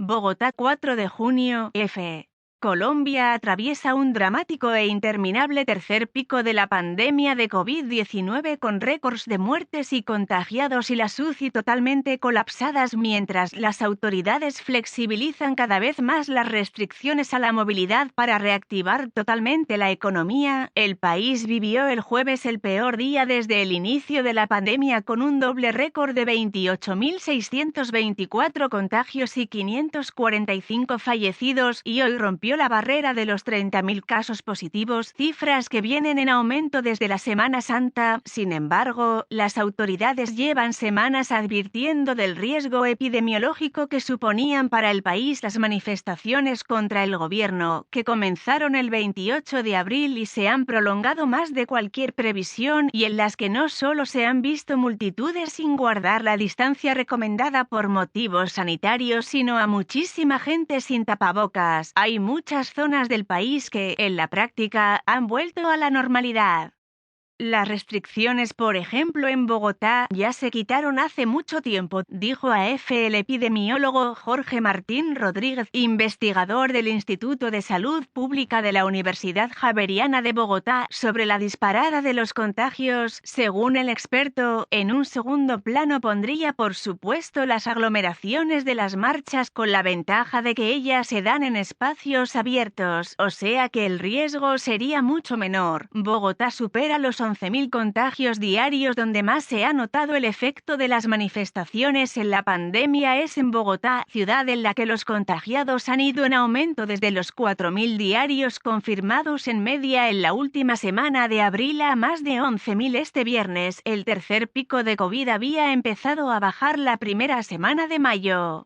Bogotá, 4 de junio, F. Colombia atraviesa un dramático e interminable tercer pico de la pandemia de COVID-19 con récords de muertes y contagiados y las UCI totalmente colapsadas mientras las autoridades flexibilizan cada vez más las restricciones a la movilidad para reactivar totalmente la economía. El país vivió el jueves el peor día desde el inicio de la pandemia con un doble récord de 28.624 contagios y 545 fallecidos y hoy rompió la barrera de los 30.000 casos positivos, cifras que vienen en aumento desde la Semana Santa. Sin embargo, las autoridades llevan semanas advirtiendo del riesgo epidemiológico que suponían para el país las manifestaciones contra el gobierno, que comenzaron el 28 de abril y se han prolongado más de cualquier previsión y en las que no solo se han visto multitudes sin guardar la distancia recomendada por motivos sanitarios, sino a muchísima gente sin tapabocas. Hay muchas zonas del país que, en la práctica, han vuelto a la normalidad. Las restricciones, por ejemplo, en Bogotá, ya se quitaron hace mucho tiempo, dijo a EFE el epidemiólogo Jorge Martín Rodríguez, investigador del Instituto de Salud Pública de la Universidad Javeriana de Bogotá, sobre la disparada de los contagios. Según el experto, en un segundo plano pondría por supuesto las aglomeraciones de las marchas, con la ventaja de que ellas se dan en espacios abiertos, o sea que el riesgo sería mucho menor. Bogotá supera los 11.000 contagios diarios. Donde más se ha notado el efecto de las manifestaciones en la pandemia es en Bogotá, ciudad en la que los contagiados han ido en aumento desde los 4.000 diarios confirmados en media en la última semana de abril a más de 11.000 este viernes. El tercer pico de COVID había empezado a bajar la primera semana de mayo.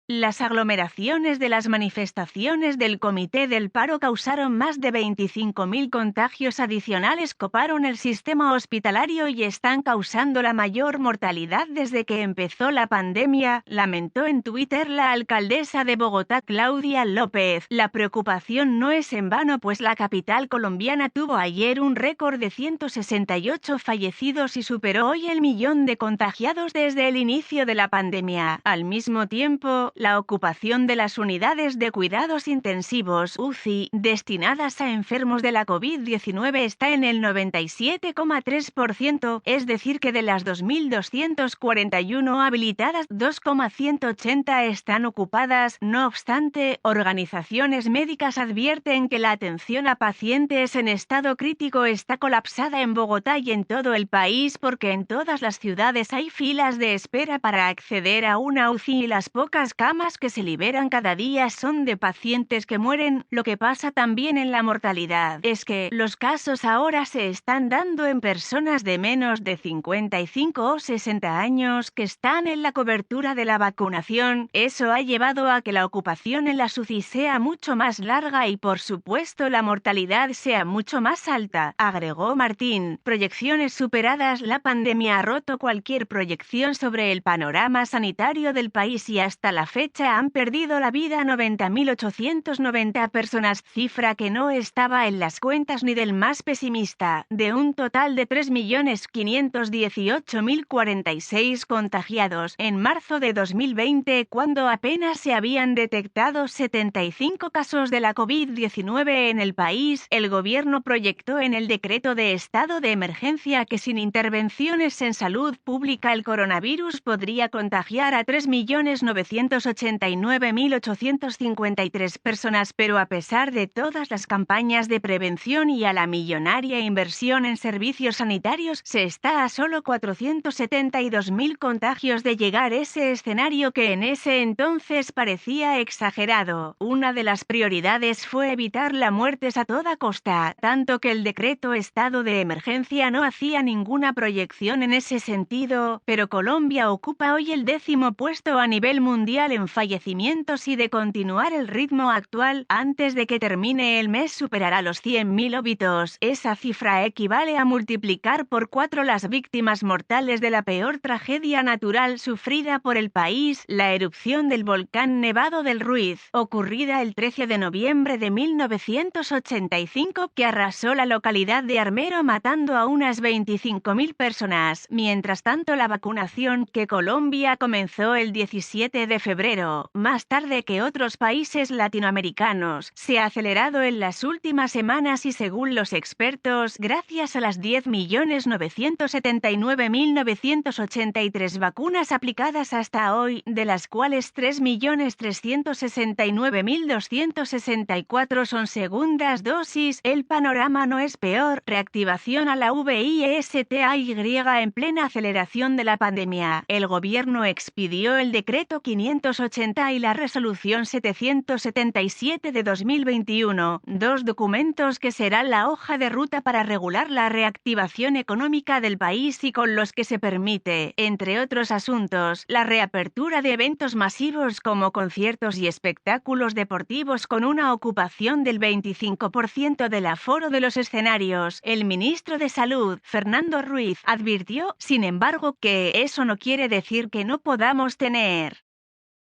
Las aglomeraciones de las manifestaciones del Comité del Paro causaron más de 25.000 contagios adicionales, coparon el sistema hospitalario y están causando la mayor mortalidad desde que empezó la pandemia, lamentó en Twitter la alcaldesa de Bogotá, Claudia López. La preocupación no es en vano, pues la capital colombiana tuvo ayer un récord de 168 fallecidos y superó hoy el millón de contagiados desde el inicio de la pandemia. Al mismo tiempo, la ocupación de las unidades de cuidados intensivos UCI destinadas a enfermos de la COVID-19 está en el 97,3%, es decir que de las 2.241 habilitadas, 2,180 están ocupadas. No obstante, organizaciones médicas advierten que la atención a pacientes en estado crítico está colapsada en Bogotá y en todo el país, porque en todas las ciudades hay filas de espera para acceder a una UCI y las pocas camas que se liberan cada día son de pacientes que mueren. Lo que pasa también en la mortalidad es que los casos ahora se están dando en personas de menos de 55 o 60 años que están en la cobertura de la vacunación. Eso ha llevado a que la ocupación en las UCI sea mucho más larga y por supuesto la mortalidad sea mucho más alta, agregó Martín. Proyecciones superadas. La pandemia ha roto cualquier proyección sobre el panorama sanitario del país y hasta la fecha han perdido la vida 90.890 personas, cifra que no estaba en las cuentas ni del más pesimista. De un total de 3.518.046 contagiados en marzo de 2020, cuando apenas se habían detectado 75 casos de la COVID-19 en el país, el gobierno proyectó en el decreto de estado de emergencia que sin intervenciones en salud pública el coronavirus podría contagiar a 3.989.853 personas, pero a pesar de todas las campañas de prevención y a la millonaria inversión en servicios sanitarios, se está a solo 472.000 contagios de llegar ese escenario que en ese entonces parecía exagerado. Una de las prioridades fue evitar las muertes a toda costa, tanto que el decreto estado de emergencia no hacía ninguna proyección en ese sentido, pero Colombia ocupa hoy el 10º puesto a nivel mundial en fallecimientos y de continuar el ritmo actual, antes de que termine el mes superará los 100.000 óbitos. Esa cifra equivale a multiplicar por 4 las víctimas mortales de la peor tragedia natural sufrida por el país, la erupción del volcán Nevado del Ruiz, ocurrida el 13 de noviembre de 1985, que arrasó la localidad de Armero matando a unas 25.000 personas. Mientras tanto, la vacunación, que Colombia comenzó el 17 de febrero febrero, más tarde que otros países latinoamericanos. Se ha acelerado en las últimas semanas y según los expertos, gracias a las 10.979.983 vacunas aplicadas hasta hoy, de las cuales 3.369.264 son segundas dosis, el panorama no es peor. Reactivación a la VISTAY en plena aceleración de la pandemia. El gobierno expidió el decreto 580 y la resolución 777 de 2021, dos documentos que serán la hoja de ruta para regular la reactivación económica del país y con los que se permite, entre otros asuntos, la reapertura de eventos masivos como conciertos y espectáculos deportivos con una ocupación del 25% del aforo de los escenarios. El ministro de Salud, Fernando Ruiz, advirtió, sin embargo, que eso no quiere decir que no podamos tener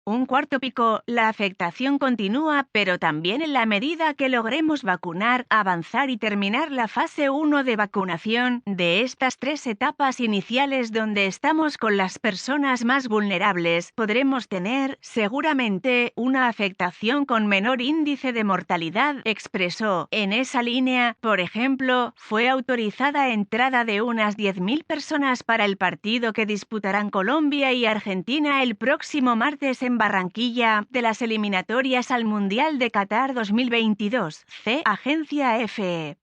un cuarto pico. La afectación continúa, pero también en la medida que logremos vacunar, avanzar y terminar la fase 1 de vacunación, de estas 3 etapas iniciales donde estamos con las personas más vulnerables, podremos tener, seguramente, una afectación con menor índice de mortalidad, expresó. En esa línea, por ejemplo, fue autorizada entrada de unas 10.000 personas para el partido que disputarán Colombia y Argentina el próximo martes en Barranquilla, de las eliminatorias al Mundial de Qatar 2022. Agencia EFE.